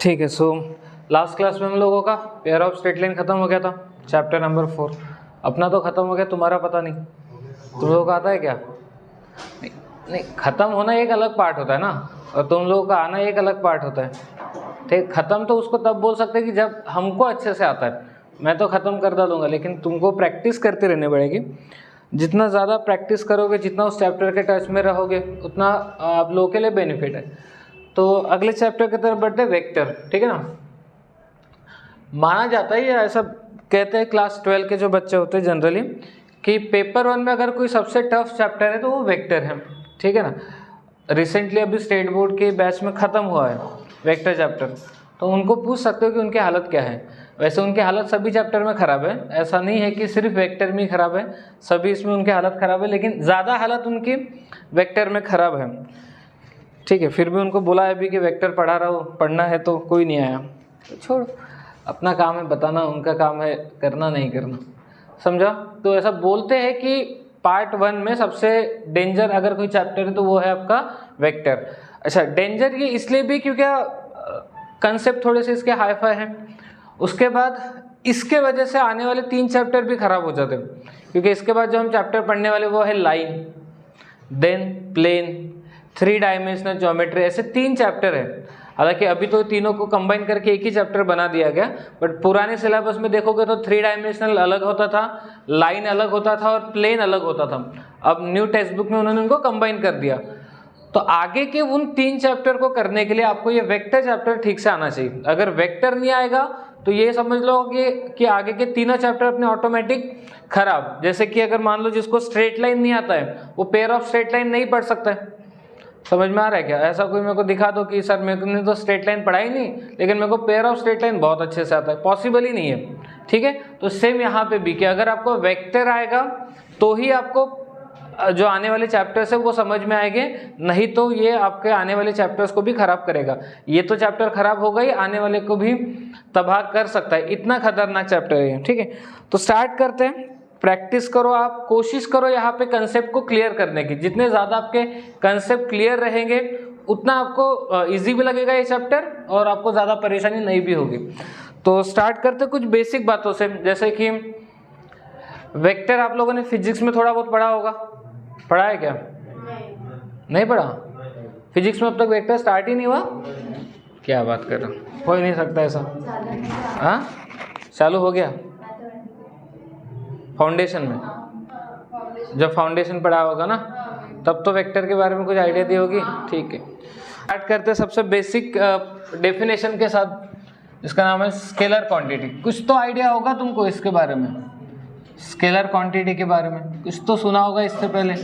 ठीक है। So last class में हम लोगों का पेयर ऑफ स्ट्रेट लाइन खत्म हो गया था, चैप्टर नंबर 4। अपना तो खत्म हो गया, तुम्हारा पता नहीं, तुम लोगों का आता है क्या? नहीं, ख़त्म होना एक अलग पार्ट होता है ना, और तुम लोगों का आना एक अलग पार्ट होता है। ठीक, ख़त्म तो उसको तब बोल सकते हैं कि जब हमको अच्छे से आता है। मैं तो ख़त्म कर डालूंगा, लेकिन तुमको प्रैक्टिस करते रहने पड़ेगी। जितना ज़्यादा प्रैक्टिस करोगे, जितना उस चैप्टर के टच में रहोगे, उतना आप लोगों के लिए बेनिफिट है। तो अगले चैप्टर की तरफ बढ़ते हैं, वेक्टर। ठीक है ना। माना जाता है, या ऐसा कहते हैं क्लास 12 के जो बच्चे होते हैं जनरली, कि पेपर 1 में अगर कोई सबसे टफ चैप्टर है तो वो वेक्टर है। ठीक है ना। रिसेंटली अभी स्टेट बोर्ड के बैच में ख़त्म हुआ है वेक्टर चैप्टर, तो उनको पूछ सकते हो कि उनकी हालत क्या है। वैसे उनकी हालत सभी चैप्टर में ख़राब है, ऐसा नहीं है कि सिर्फ वेक्टर में ही ख़राब है, सभी इसमें उनकी हालत ख़राब है, लेकिन ज़्यादा हालत उनकी वेक्टर में ख़राब है। ठीक है। फिर भी उनको बोला है भी कि वेक्टर पढ़ा रहा हो, पढ़ना है, तो कोई नहीं आया, तो छोड़, अपना काम है बताना, उनका काम है करना नहीं करना, समझा। तो ऐसा बोलते हैं कि पार्ट 1 में सबसे डेंजर अगर कोई चैप्टर है तो वो है आपका वेक्टर। अच्छा, डेंजर ये इसलिए भी क्योंकि कंसेप्ट थोड़े से इसके हाई फाई हैं। उसके बाद इसके वजह से आने वाले 3 चैप्टर भी खराब हो जाते हैं, क्योंकि इसके बाद जो हम चैप्टर पढ़ने वाले वो है line, then plane, 3 dimensional geometry, ऐसे 3 चैप्टर है। हालांकि अभी तो तीनों को कंबाइन करके एक ही चैप्टर बना दिया गया, बट पुराने सिलेबस में देखोगे तो 3 डायमेंशनल अलग होता था, लाइन अलग होता था और प्लेन अलग होता था। अब न्यू टेक्स्ट बुक में उन्होंने उनको कंबाइन कर दिया। तो आगे के उन 3 चैप्टर को करने के लिए आपको ये वेक्टर चैप्टर ठीक से आना चाहिए। अगर वेक्टर नहीं आएगा तो ये समझ लो कि आगे के तीनों चैप्टर अपने ऑटोमेटिक खराब। जैसे कि अगर मान लो जिसको स्ट्रेट लाइन नहीं आता है, वो पेयर ऑफ स्ट्रेट लाइन नहीं पढ़ सकता है। समझ में आ रहा है क्या? ऐसा कोई मेरे को दिखा दो कि सर मेरे ने तो स्ट्रेट लाइन पढ़ाई नहीं, लेकिन मेरे को पेयर ऑफ स्ट्रेट लाइन बहुत अच्छे से आता है, पॉसिबल ही नहीं है। ठीक है। तो सेम यहाँ पे भी कि अगर आपको वेक्टर आएगा तो ही आपको जो आने वाले चैप्टर्स है वो समझ में आएंगे, नहीं तो ये आपके आने वाले चैप्टर्स को भी खराब करेगा। ये तो चैप्टर खराब होगा ही, आने वाले को भी तबाह कर सकता है, इतना खतरनाक चैप्टर है। ठीक है। तो स्टार्ट करते हैं। प्रैक्टिस करो, आप कोशिश करो यहाँ पे कंसेप्ट को क्लियर करने की। जितने ज़्यादा आपके कंसेप्ट क्लियर रहेंगे उतना आपको इजी भी लगेगा ये चैप्टर, और आपको ज़्यादा परेशानी नहीं भी होगी। तो स्टार्ट करते कुछ बेसिक बातों से, जैसे कि वेक्टर आप लोगों ने फिजिक्स में थोड़ा बहुत पढ़ा होगा। पढ़ा है क्या? नहीं पढ़ा? फिजिक्स में अब तक वेक्टर स्टार्ट ही नहीं हुआ? क्या बात कर रहा हूँ, हो ही नहीं सकता ऐसा। हाँ, चालू हो गया फाउंडेशन में। जब फाउंडेशन पढ़ा होगा ना, तब तो वेक्टर के बारे में कुछ आइडिया दी होगी। ठीक है। स्टार्ट करते हैं सबसे बेसिक डेफिनेशन के साथ, इसका नाम है स्केलर क्वांटिटी। कुछ तो आइडिया होगा तुमको इसके बारे में, स्केलर क्वांटिटी के बारे में कुछ तो सुना होगा इससे पहले,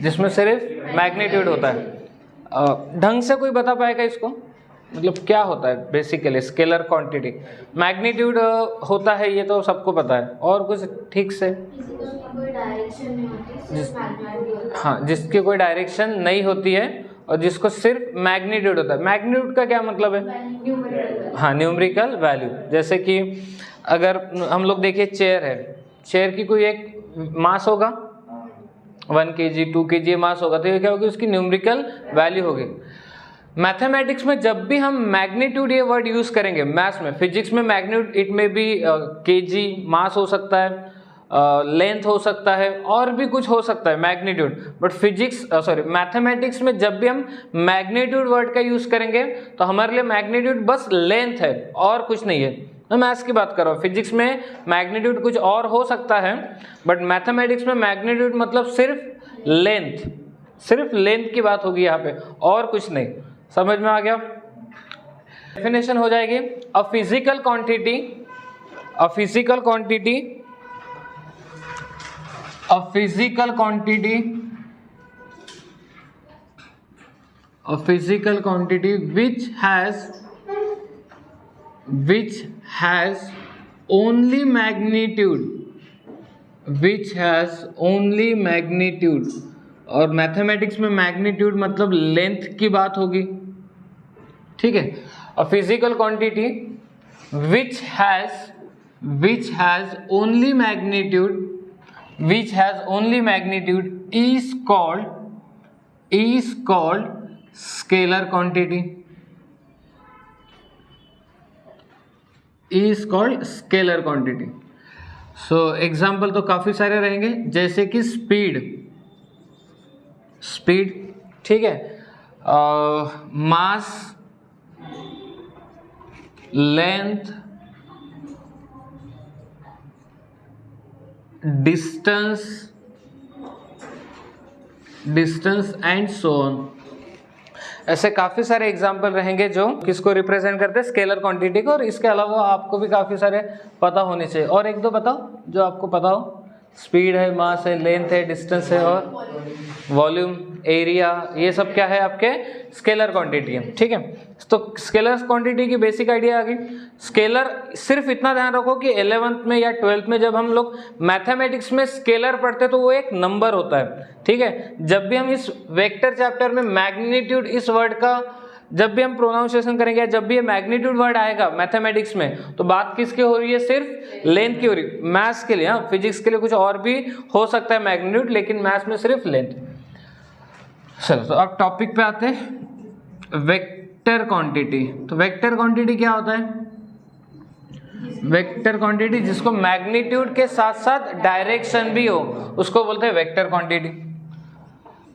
जिसमें सिर्फ मैग्नीट्यूड होता है। ढंग से कोई बता पाएगा इसको, मतलब क्या होता है बेसिकली स्केलर क्वांटिटी? मैग्नीट्यूड होता है, ये तो सबको पता है, और कुछ ठीक से? हाँ, जिसकी कोई डायरेक्शन नहीं होती है और जिसको सिर्फ मैग्नीट्यूड होता है। मैग्नीट्यूड का क्या मतलब है? हाँ, न्यूमेरिकल वैल्यू। जैसे कि अगर हम लोग देखिए चेयर है, चेयर की कोई एक मास होगा, 1 kg 2 kg मास होगा, तो ये क्या होगी? उसकी न्यूमेरिकल वैल्यू होगी। मैथमेटिक्स में जब भी हम मैग्नीट्यूड ये वर्ड यूज करेंगे, मैथ्स में, फिजिक्स में मैग्नीट्यूड इट में भी केजी मास हो सकता है, लेंथ हो सकता है, और भी कुछ हो सकता है मैग्नीट्यूड। बट मैथमेटिक्स में जब भी हम मैग्नीट्यूड वर्ड का यूज करेंगे तो हमारे लिए मैग्नीट्यूड बस लेंथ है और कुछ नहीं है। मैं मैथ्स की बात कर रहा हूँ, फिजिक्स में मैग्नीट्यूड कुछ और हो सकता है, बट मैथमेटिक्स में मैग्नीट्यूड मतलब सिर्फ लेंथ, सिर्फ लेंथ की बात होगी यहाँ पे, और कुछ नहीं। समझ में आ गया? डेफिनेशन हो जाएगी, a physical quantity, a physical quantity, a physical quantity, a physical quantity which has only magnitude, which has only magnitude। और मैथमेटिक्स में मैग्नीट्यूड मतलब लेंथ की बात होगी। ठीक है। A physical quantity which has only magnitude, which has only magnitude is called scalar quantity। Is called scalar quantity. So example तो काफ़ी सारे रहेंगे, जैसे कि स्पीड, ठीक है, mass, length, distance and so on. ऐसे काफ़ी सारे एग्जाम्पल रहेंगे जो किसको रिप्रेजेंट करते हैं, स्केलर क्वांटिटी को। और इसके अलावा आपको भी काफ़ी सारे पता होने चाहिए। और एक दो बताओ जो आपको पता हो। स्पीड है, मास है, लेंथ है, डिस्टेंस है और वॉल्यूम, एरिया, ये सब क्या है आपके स्केलर क्वांटिटी है, ठीक है। तो स्केलर क्वांटिटी की बेसिक आइडिया आ गई। स्केलर सिर्फ इतना ध्यान रखो कि 11th में या 12th में जब हम लोग मैथमेटिक्स में स्केलर पढ़ते तो वो एक नंबर होता है, ठीक है। जब भी हम इस वेक्टर चैप्टर में मैग्नीट्यूड इस वर्ड का जब भी हम प्रोनाउंसिएशन करेंगे, जब भी ये मैग्नीट्यूड वर्ड आएगा मैथमेटिक्स में, तो बात किसकी हो रही है, सिर्फ लेंथ की हो रही है। मैथ्स के लिए, हाँ, फिजिक्स के लिए कुछ और भी हो सकता है मैग्नीट्यूड, लेकिन मैथ्स में सिर्फ लेंथ। चलो तो अब टॉपिक पे आते हैं, वेक्टर क्वांटिटी। तो वेक्टर क्वांटिटी क्या होता है? वेक्टर क्वांटिटी जिसको मैग्नीट्यूड के साथ साथ डायरेक्शन भी हो उसको बोलते हैं वेक्टर क्वांटिटी।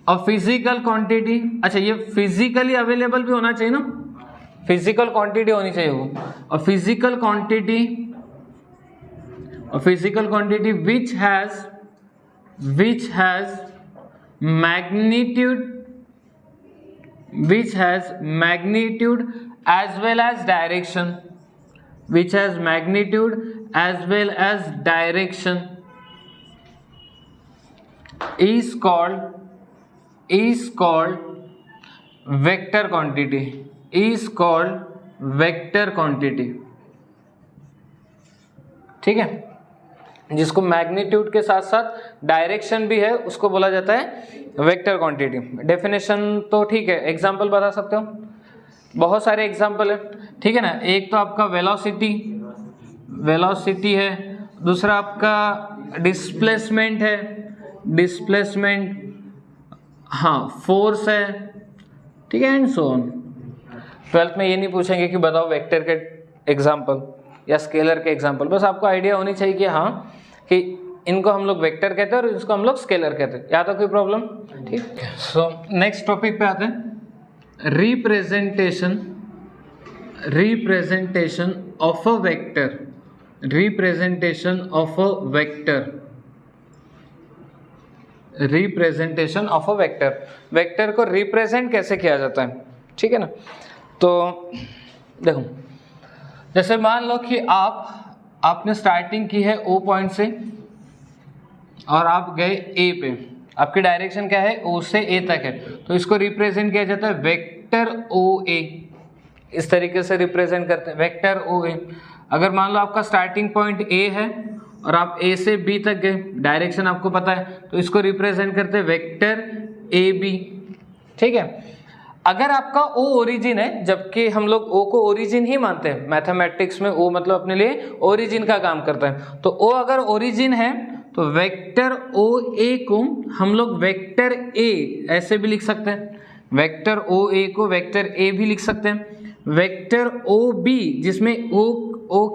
और फिजिकल क्वांटिटी, अच्छा ये फिजिकली अवेलेबल भी होना चाहिए ना, फिजिकल क्वांटिटी होनी चाहिए वो। और physical quantity which has magnitude as well as direction, is called vector quantity, ठीक है। जिसको मैग्नीट्यूड के साथ साथ डायरेक्शन भी है उसको बोला जाता है वेक्टर क्वांटिटी। डेफिनेशन तो ठीक है, एग्जांपल बता सकते हो, बहुत सारे एग्जांपल है, ठीक है ना। एक तो आपका वेलोसिटी है, दूसरा आपका डिस्प्लेसमेंट है, हाँ, फोर्स है, ठीक है, एंड सो ऑन। 12th में ये नहीं पूछेंगे कि बताओ वेक्टर के एग्जांपल या स्केलर के एग्जांपल, बस आपको आइडिया होनी चाहिए कि हाँ कि इनको हम लोग वेक्टर कहते हैं और इसको हम लोग स्केलर कहते हैं। या तो कोई प्रॉब्लम, ठीक है। सो नेक्स्ट टॉपिक पे आते हैं, representation of a vector. Vector को रिप्रेजेंट कैसे किया जाता है, ठीक है ना। तो देखो, जैसे मान लो कि आपने स्टार्टिंग की है O पॉइंट से और आप गए A पे, आपकी डायरेक्शन क्या है, O से A तक है, तो इसको रिप्रेजेंट किया जाता है वेक्टर OA। इस तरीके से रिप्रेजेंट करते हैं वेक्टर OA। अगर मान लो आपका स्टार्टिंग पॉइंट A है और आप A से B तक गए, डायरेक्शन आपको पता है, तो इसको रिप्रेजेंट करते हैं वेक्टर AB, ठीक है। अगर आपका O ओरिजिन है, जबकि हम लोग O को ओरिजिन ही मानते हैं मैथमेटिक्स में, O मतलब अपने लिए ओरिजिन का काम करता है, तो O अगर ओरिजिन है तो वेक्टर OA को हम लोग वेक्टर A ऐसे भी लिख सकते हैं, वेक्टर OA को वेक्टर A भी लिख सकते हैं। वेक्टर OB जिसमें O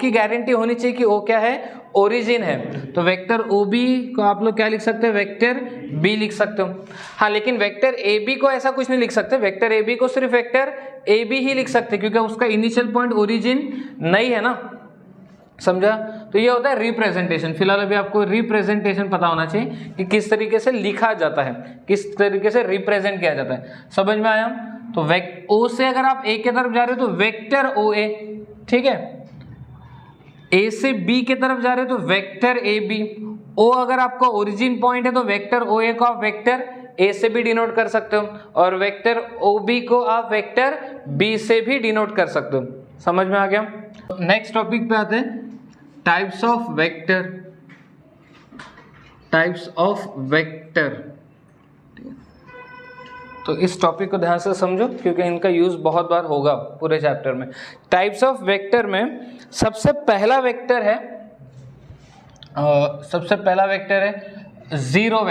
की गारंटी होनी चाहिए कि O क्या है, ओरिजिन है, तो वेक्टर OB को आप लोग क्या लिख सकते हैं, वेक्टर B लिख सकते हो। हाँ, लेकिन वेक्टर AB को ऐसा कुछ नहीं लिख सकते, वेक्टर AB को सिर्फ वेक्टर AB ही लिख सकते क्योंकि उसका इनिशियल पॉइंट ओरिजिन नहीं है ना, समझा। तो ये होता है रिप्रेजेंटेशन। फिलहाल अभी आपको रिप्रेजेंटेशन पता होना चाहिए कि किस तरीके से लिखा जाता है, किस तरीके से रिप्रेजेंट किया जाता है, समझ में आया। तो O से अगर आप A की तरफ जा रहे हो तो वेक्टर OA, ठीक है। A से B की तरफ जा रहे हो तो वेक्टर AB। O अगर आपका ओरिजिन पॉइंट है तो वेक्टर OA को आप वेक्टर A से भी डिनोट कर सकते हो और वेक्टर OB को आप वेक्टर B से भी डिनोट कर सकते हो। समझ में आ गया। नेक्स्ट टॉपिक पे आते हैं, टाइप्स ऑफ वेक्टर। तो इस टॉपिक को ध्यान से समझो क्योंकि इनका यूज बहुत बार होगा पूरे चैप्टर में। टाइप्स ऑफ वेक्टर में सबसे पहला वेक्टर है जीरो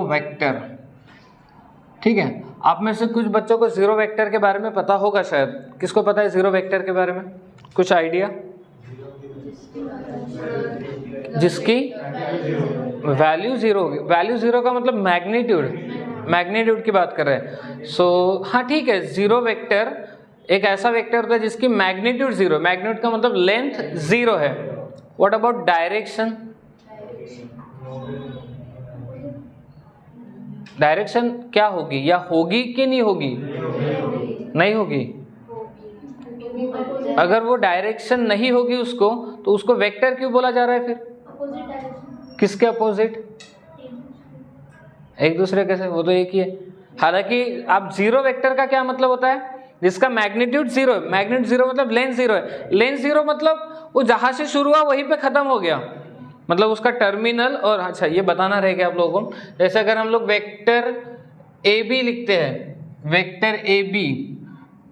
वेक्टर, ठीक है। आप में से कुछ बच्चों को जीरो वेक्टर के बारे में पता होगा शायद। किसको पता है जीरो वेक्टर के बारे में? कुछ आइडिया? जिसकी वैल्यू जीरो होगी। वैल्यू जीरो का मतलब मैग्नीट्यूड की बात कर रहे हैं। सो हाँ ठीक है, जीरो वेक्टर एक ऐसा वेक्टर होता है जिसकी मैग्नीट्यूड जीरो, मैग्नीट्यूड का मतलब लेंथ जीरो है। What about direction? डायरेक्शन क्या होगी, या होगी कि नहीं होगी? नहीं होगी। अगर वो डायरेक्शन नहीं होगी उसको, तो उसको वेक्टर क्यों बोला जा रहा है फिर? किसके अपोजिट? एक दूसरे के से, वो तो एक ही है। हालांकि आप जीरो वेक्टर का क्या मतलब होता है? जिसका मैग्नीट्यूड जीरो है। मैग्नीट्यूड जीरो मतलब लेंथ जीरो है। लेंथ जीरो मतलब वो जहां से शुरू हुआ वहीं पे खत्म हो गया, मतलब उसका टर्मिनल। और अच्छा ये बताना रहेगा आप लोगों को, जैसे अगर हम लोग वेक्टर ए बी लिखते हैं, वेक्टर ए बी,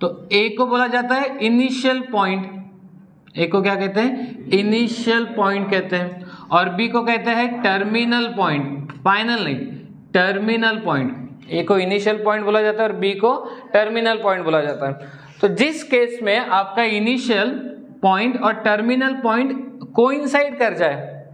तो ए को बोला जाता है इनिशियल पॉइंट। ए को क्या कहते हैं? इनिशियल पॉइंट कहते हैं। और बी को कहते हैं टर्मिनल पॉइंट, फाइनल नहीं, टर्मिनल पॉइंट। ए को इनिशियल पॉइंट बोला जाता है और बी को टर्मिनल पॉइंट बोला जाता है। तो जिस केस में आपका इनिशियल पॉइंट और टर्मिनल पॉइंट कोइंसाइड कर जाए,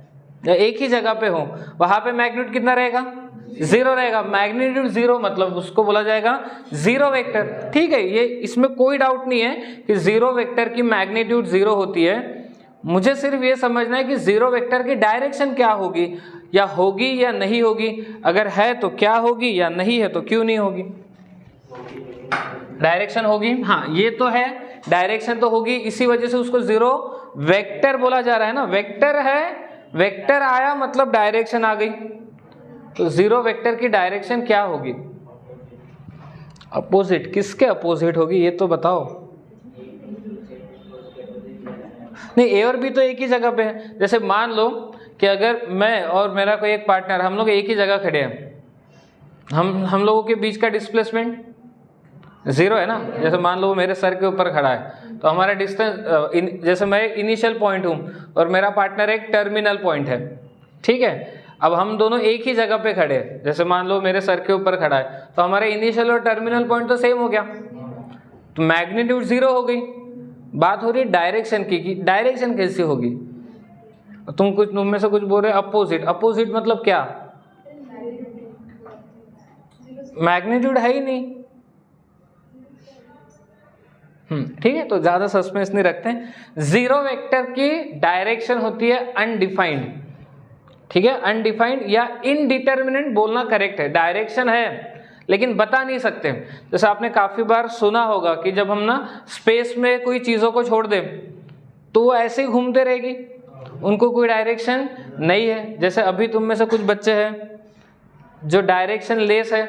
या एक ही जगह पे हो, वहां पे मैग्नीट्यूड कितना रहेगा? जीरो रहेगा। मैग्नीट्यूड जीरो मतलब उसको बोला जाएगा जीरो वेक्टर। ठीक है, ये इसमें कोई डाउट नहीं है कि जीरो वेक्टर की मैग्नीट्यूड जीरो होती है। मुझे सिर्फ ये समझना है कि जीरो वेक्टर की डायरेक्शन क्या होगी, या होगी या नहीं होगी। अगर है तो क्या होगी, या नहीं है तो क्यों नहीं होगी। डायरेक्शन होगी, हाँ ये तो है, डायरेक्शन तो होगी, इसी वजह से उसको जीरो वेक्टर बोला जा रहा है ना। वेक्टर है, वेक्टर आया मतलब डायरेक्शन आ गई। तो जीरो वेक्टर की डायरेक्शन क्या होगी? अपोजिट। किसके अपोजिट होगी ये तो बताओ। नहीं, ए और बी तो एक ही जगह पे है। जैसे मान लो कि अगर मैं और मेरा कोई एक पार्टनर, हम लोग एक ही जगह खड़े हैं, हम लोगों के बीच का डिस्प्लेसमेंट जीरो है ना। जैसे मान लो वो मेरे सर के ऊपर खड़ा है, तो हमारा डिस्टेंस, जैसे मैं इनिशियल पॉइंट हूँ और मेरा पार्टनर एक टर्मिनल पॉइंट है, ठीक है। अब हम दोनों एक ही जगह पे खड़े हैं, जैसे मान लो मेरे सर के ऊपर खड़ा है, तो हमारा इनिशियल और टर्मिनल पॉइंट तो सेम हो गया, तो मैग्नीट्यूड जीरो हो गई। बात हो रही है डायरेक्शन की, कि डायरेक्शन कैसी होगी। तुम में से कुछ बोल रहे अपोजिट। अपोजिट मतलब क्या? मैग्नीट्यूड है ही नहीं। ठीक है, तो ज्यादा सस्पेंस नहीं रखते हैं। जीरो वेक्टर की डायरेक्शन होती है अनडिफाइंड, ठीक है। अनडिफाइंड या इनडिटर्मिनेट बोलना करेक्ट है। डायरेक्शन है लेकिन बता नहीं सकते। जैसे आपने काफी बार सुना होगा कि जब हम ना स्पेस में कोई चीजों को छोड़ दें तो वो ऐसे ही घूमते रहेगी, उनको कोई डायरेक्शन नहीं है। जैसे अभी तुम में से कुछ बच्चे हैं जो डायरेक्शन लेस है,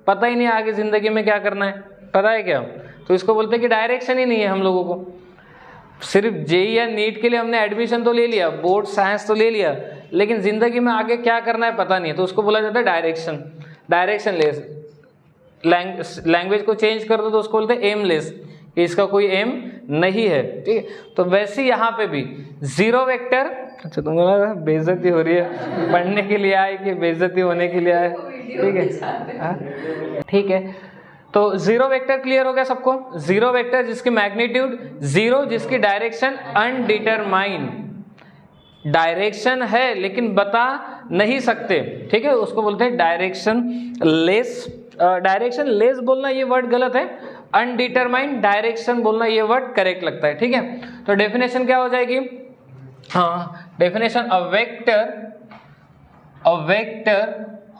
पता ही नहीं आगे जिंदगी में क्या करना है, पता है क्या? तो इसको बोलते हैं कि डायरेक्शन ही नहीं है हम लोगों को। सिर्फ जेईई या नीट के लिए हमने एडमिशन तो ले लिया, बोर्ड साइंस तो ले लिया, लेकिन जिंदगी में आगे क्या करना है पता नहीं है, तो उसको बोला जाता है डायरेक्शन, डायरेक्शन लेस। लैंग्वेज को चेंज कर दो तो उसको बोलते हैं एमलेस, कि इसका कोई एम नहीं है, ठीक है। तो वैसे यहाँ पे भी जीरो वेक्टर, अच्छा तुम बोला बेइज्जती हो रही है, पढ़ने के लिए आए कि बेइज्जती होने के लिए आए, ठीक है, ठीक है। तो जीरो वेक्टर क्लियर हो गया सबको। जीरो वेक्टर जिसकी मैग्नीट्यूड जीरो, जिसकी डायरेक्शन अनडिटरमाइंड, डायरेक्शन है लेकिन बता नहीं सकते, ठीक है, उसको बोलते हैं डायरेक्शन लेस। डायरेक्शन लेस बोलना ये वर्ड गलत है, अनडिटरमाइंड डायरेक्शन बोलना ये वर्ड करेक्ट लगता है, ठीक है। तो डेफिनेशन क्या हो जाएगी? हाँ, definition a vector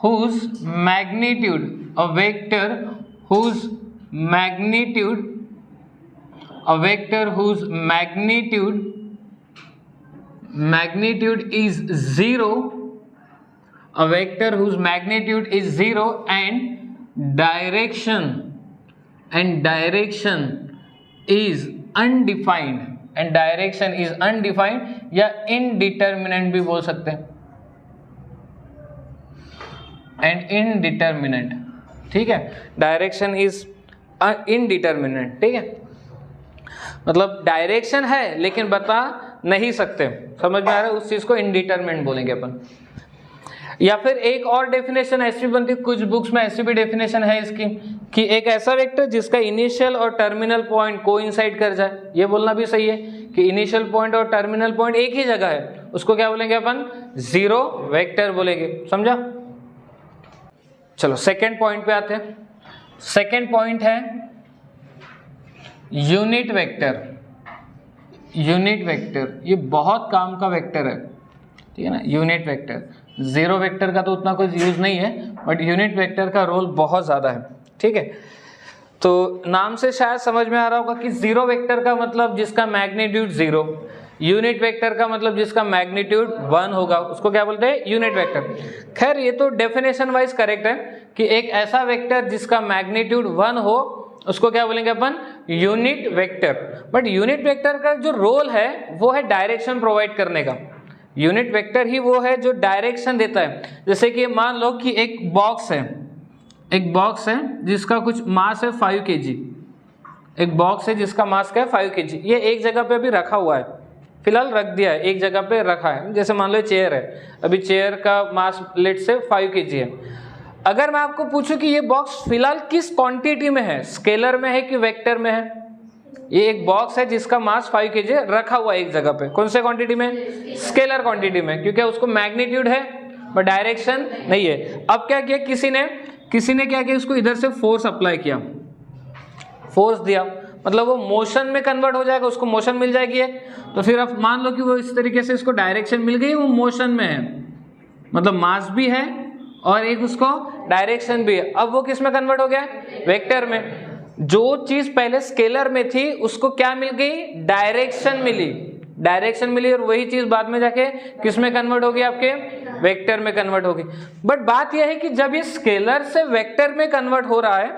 whose magnitude, a vector whose magnitude, a vector whose magnitude is zero, a vector whose magnitude is zero and direction is undefined, and direction is undefined या indeterminate भी बोल सकते हैं, and indeterminate, ठीक है। Direction is indeterminate, ठीक है, मतलब डायरेक्शन है लेकिन बता नहीं सकते, समझ में आ रहा है? उस चीज को इनडिटर्मिनेट बोलेंगे अपन। या फिर एक और डेफिनेशन ऐसी बनती है, कुछ बुक्स में ऐसी भी डेफिनेशन है इसकी कि एक ऐसा वेक्टर जिसका इनिशियल और टर्मिनल पॉइंट कोइंसाइड कर जाए, ये बोलना भी सही है कि इनिशियल पॉइंट और टर्मिनल पॉइंट एक ही जगह है, उसको क्या बोलेंगे अपन, जीरो वेक्टर बोलेंगे। समझा? चलो सेकंड पॉइंट पे आते हैं। सेकंड पॉइंट है यूनिट वेक्टर। यूनिट वेक्टर ये बहुत काम का वेक्टर है, ठीक है ना। यूनिट वेक्टर, जीरो वेक्टर का तो उतना कोई यूज नहीं है, बट यूनिट वेक्टर का रोल बहुत ज्यादा है, ठीक है। तो नाम से शायद समझ में आ रहा होगा कि जीरो वेक्टर का मतलब जिसका मैग्नीट्यूड जीरो, यूनिट वेक्टर का मतलब जिसका मैग्नीट्यूड 1 होगा, उसको क्या बोलते हैं, यूनिट वेक्टर। खैर ये तो डेफिनेशन वाइज करेक्ट है कि एक ऐसा वेक्टर जिसका मैग्नीट्यूड 1 हो उसको क्या बोलेंगे अपन, unit vector. But unit vector का जो रोल है वो है डायरेक्शन प्रोवाइड करने का। यूनिट वेक्टर ही वो है जो डायरेक्शन देता है। जैसे कि मान लो कि एक बॉक्स है जिसका कुछ मास है 5 kg, एक बॉक्स है जिसका मास क्या है 5 kg, ये एक जगह पे अभी रखा हुआ है, फिलहाल रख दिया है, एक जगह पे रखा है। जैसे मान लो चेयर है, अभी चेयर का मास लेट से 5 kg है। अगर मैं आपको पूछूं कि ये बॉक्स फिलहाल किस क्वांटिटी में है, स्केलर में है कि वेक्टर में है, ये एक बॉक्स है जिसका मास 5 kg रखा हुआ है एक जगह पे, कौन से क्वांटिटी में, स्केलर क्वांटिटी में, क्योंकि उसको मैग्नीट्यूड है पर डायरेक्शन नहीं है। अब क्या किया किसी ने क्या किया, उसको इधर से फोर्स अप्लाई किया, फोर्स दिया, मतलब वो मोशन में कन्वर्ट हो जाएगा, उसको मोशन मिल जाएगी एक। तो फिर अब मान लो कि वो इस तरीके से इसको डायरेक्शन मिल गई, वो मोशन में है, मतलब मास भी है और एक उसको डायरेक्शन भी है। अब वो किस में कन्वर्ट हो गया, वेक्टर में। जो चीज पहले स्केलर में थी उसको क्या मिल गई, डायरेक्शन मिली, और वही चीज बाद में जाके किस में कन्वर्ट होगी, आपके वेक्टर में कन्वर्ट होगी। बट बात यह है कि जब ये स्केलर से वेक्टर में कन्वर्ट हो रहा है,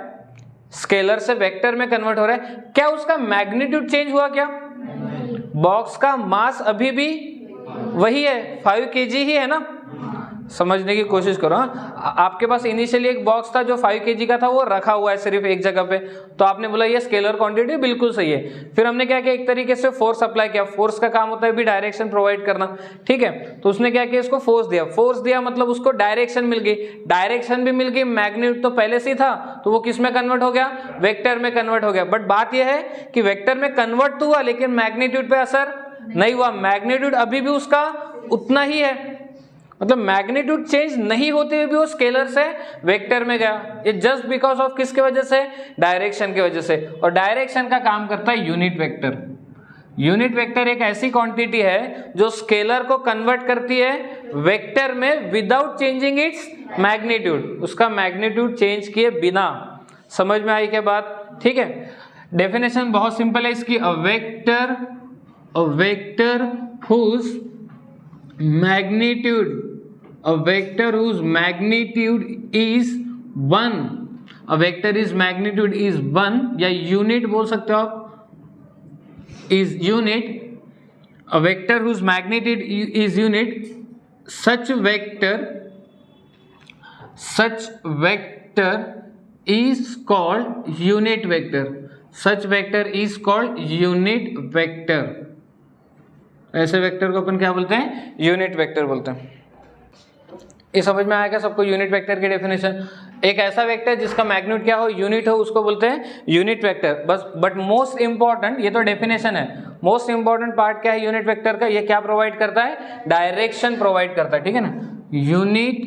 क्या उसका मैग्नीट्यूड चेंज हुआ क्या? बॉक्स का मास अभी भी वही है, 5 kg ही है ना। समझने की कोशिश करो। आपके पास इनिशियली एक बॉक्स था जो 5 kg का था, वो रखा हुआ है सिर्फ एक जगह पे, तो आपने बोला ये स्केलर क्वांटिटी बिल्कुल सही है। फिर हमने क्या किया, एक तरीके से फोर्स अप्लाई किया। फोर्स का काम होता है भी डायरेक्शन प्रोवाइड करना, ठीक है। तो उसने क्या किया, इसको फोर्स दिया मतलब उसको डायरेक्शन मिल गई, मैग्नीट्यूड तो पहले से ही था, तो वो किस में कन्वर्ट हो गया, वेक्टर में कन्वर्ट हो गया। बट बात यह है कि वेक्टर में कन्वर्ट तो हुआ लेकिन मैग्नीट्यूड पे असर नहीं हुआ, मैग्नीट्यूड अभी भी उसका उतना ही है, मतलब मैग्नीट्यूड चेंज नहीं होते हुए भी वो स्केलर से वेक्टर में गया। ये जस्ट बिकॉज ऑफ किसके वजह से, डायरेक्शन की वजह से। और डायरेक्शन का काम करता है यूनिट वेक्टर। यूनिट वेक्टर एक ऐसी क्वांटिटी है जो स्केलर को कन्वर्ट करती है वेक्टर में विदाउट चेंजिंग इट्स मैग्नीट्यूड, उसका मैग्नीट्यूड चेंज किए बिना। समझ में आई क्या बात, ठीक है। डेफिनेशन बहुत सिंपल है इसकी, a vector whose magnitude is 1, a vector is magnitude is 1, या यूनिट बोल सकते हो आप, is unit, a vector whose magnitude is unit, such vector is called unit vector, such vector is called unit vector। ऐसे vector को अपन क्या बोलते हैं, यूनिट वेक्टर बोलते हैं। ये समझ में आएगा सबको यूनिट वेक्टर की डेफिनेशन। एक ऐसा वेक्टर जिसका मैग्नीट्यूड क्या हो, यूनिट हो, उसको बोलते हैं यूनिट वेक्टर बस। बट मोस्ट इंपॉर्टेंट, ये तो डेफिनेशन है, मोस्ट इंपॉर्टेंट पार्ट क्या है यूनिट वेक्टर का, ये क्या प्रोवाइड करता है, डायरेक्शन प्रोवाइड करता है, ठीक है ना। यूनिट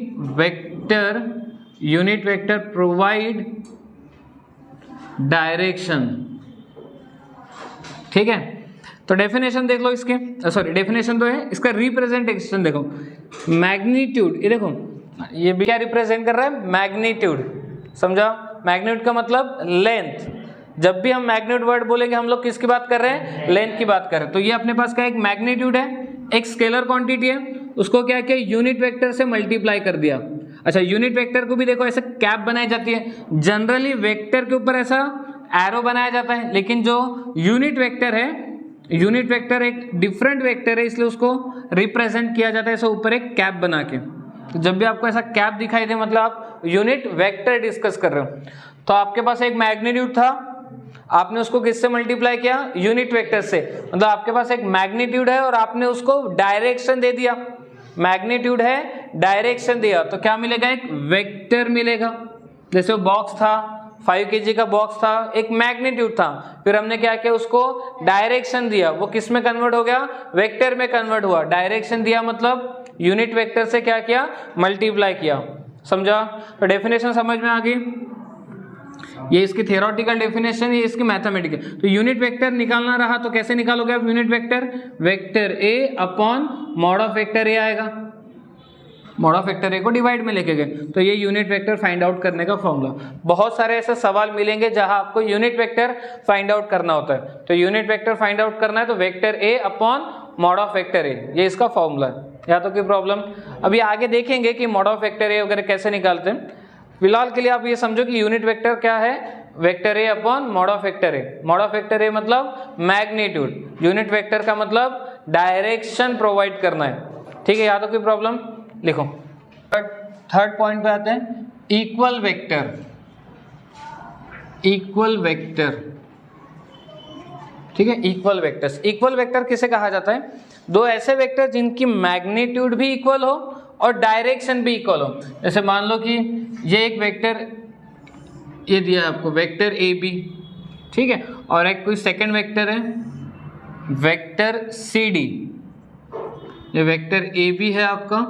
वेक्टर प्रोवाइड डायरेक्शन, ठीक है। तो डेफिनेशन देख लो इसके, सॉरी डेफिनेशन तो है, इसका रिप्रेजेंटेशन देखो। मैग्नीट्यूड, ये देखो ये भी क्या रिप्रेजेंट कर रहा है, मैग्नीट्यूड, समझा। मैग्नीट्यूड का मतलब लेंथ। जब भी हम मैग्नीट्यूड वर्ड बोलेंगे हम लोग किसकी बात कर रहे हैं, लेंथ की बात कर रहे हैं। तो ये अपने पास का एक मैग्नीट्यूड है, एक स्केलर क्वांटिटी है, उसको क्या किया, यूनिट वेक्टर से मल्टीप्लाई कर दिया। अच्छा, यूनिट वेक्टर को भी देखो ऐसे कैप बनाई जाती है, जनरली वेक्टर के ऊपर ऐसा एरो बनाया जाता है, लेकिन जो यूनिट वेक्टर है, यूनिट वेक्टर एक डिफरेंट वेक्टर है, इसलिए उसको रिप्रेजेंट किया जाता है ऐसे ऊपर एक कैप बना के। तो जब भी आपको ऐसा कैप दिखाई दे मतलब आप यूनिट वेक्टर डिस्कस कर रहे हो। तो आपके पास एक मैग्नीट्यूड था, आपने उसको किससे मल्टीप्लाई किया, यूनिट वेक्टर से, मतलब आपके पास एक मैग्नीट्यूड है और आपने उसको डायरेक्शन दे दिया। मैग्नीट्यूड है, डायरेक्शन दिया, तो क्या मिलेगा, एक वेक्टर मिलेगा। जैसे वो बॉक्स था 5 kg का बॉक्स था, एक मैग्नीट्यूड था, फिर हमने क्या किया, उसको डायरेक्शन दिया, वो किस में कन्वर्ट हो गया, वेक्टर में कन्वर्ट हुआ। डायरेक्शन दिया मतलब यूनिट वेक्टर से क्या किया, मल्टीप्लाई किया। समझा? तो डेफिनेशन समझ में आ गई। ये इसकी थ्योरेटिकल डेफिनेशन, ये इसकी मैथमेटिकल। तो यूनिट वेक्टर निकालना रहा तो कैसे निकालोगे आप unit vector, vector A upon mod of vector ए आएगा, मॉड ऑफ वेक्टर ए को डिवाइड में लेके गए, तो ये यूनिट वेक्टर फाइंड आउट करने का फॉर्मूला। बहुत सारे ऐसे सवाल मिलेंगे जहां आपको यूनिट वेक्टर फाइंड आउट करना होता है। तो यूनिट वेक्टर फाइंड आउट करना है तो vector A upon mod of vector ए, ये इसका फॉर्मूला है। या तो कोई प्रॉब्लम, अभी आगे देखेंगे कि मॉड ऑफ वेक्टर ए वगैरह कैसे निकालते हैं। फिलहाल के लिए आप ये समझो कि यूनिट वेक्टर क्या है, vector A upon mod of vector A. Mod of vector ए मतलब मैग्नीट्यूड, यूनिट वेक्टर का मतलब डायरेक्शन प्रोवाइड करना है। ठीक है, या तो कोई प्रॉब्लम लिखो। थर्ड पॉइंट पे आते हैं, इक्वल वेक्टर। इक्वल वेक्टर, ठीक है, इक्वल वेक्टर्स। इक्वल वेक्टर किसे कहा जाता है, दो ऐसे वेक्टर जिनकी मैग्नीट्यूड भी इक्वल हो और डायरेक्शन भी इक्वल हो। जैसे मान लो कि ये एक वेक्टर ये दिया है आपको, वेक्टर ए बी, ठीक है, और एक कोई सेकंड वेक्टर है वेक्टर सी डी। ये वेक्टर ए बी है आपका